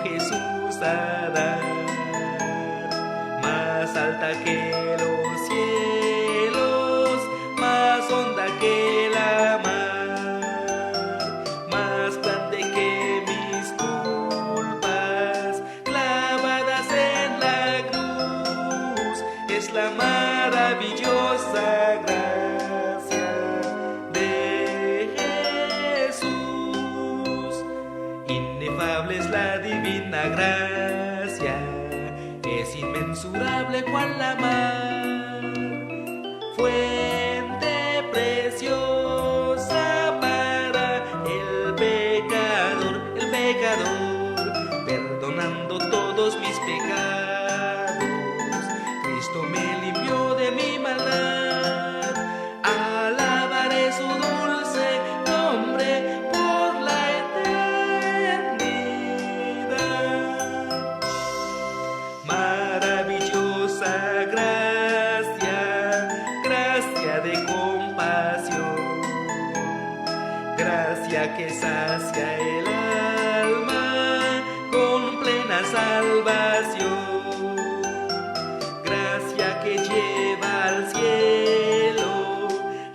Jesús a dar. Más alta que los cielos, más honda que la mar, más grande que mis culpas, clavadas en la cruz, es la maravillosa gracia de Jesús. Inefable es la divina gracia, es inmensurable cual la mar, fuente preciosa para el pecador, perdonando todos mis pecados. Cristo me limpió de mi maldad, alabaré su dulce nombre por la eternidad. Maravillosa gracia, gracia de compasión, gracia que sacia el alma con plena salvación, gracia que lleva al cielo,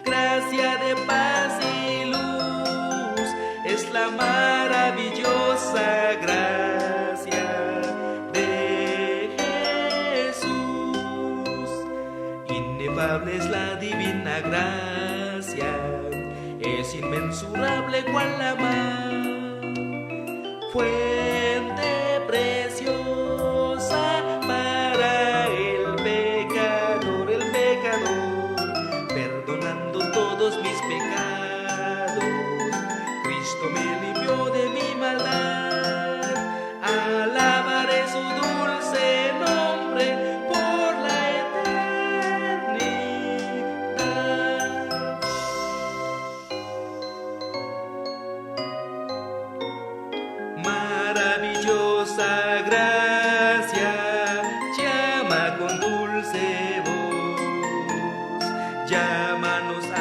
gracia de paz y luz, es la maravillosa gracia de Jesús. Inefable es la divina gracia, es inmensurable cual la mar, fuente preciosa para el pecador, perdonando todos mis pecados. Cristo me limpió de mi maldad, alabaré su dulce nombre por la eternidad. Maravillosa gracia, llama con dulce voz, llámanos a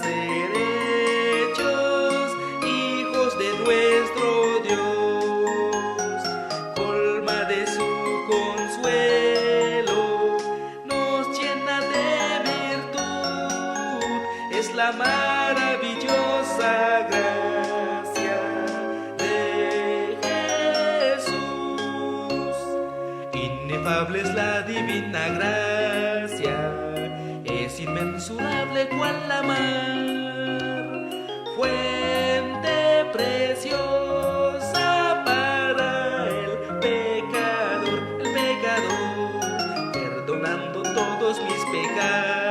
ser hechos hijos de nuestro Dios, colma de su consuelo, nos llena de virtud, es la maravillosa gracia de Jesús. Inefable es la divina gracia, es inmensurable cual la mar, fuente preciosa para el pecador, perdonando todos mis pecados.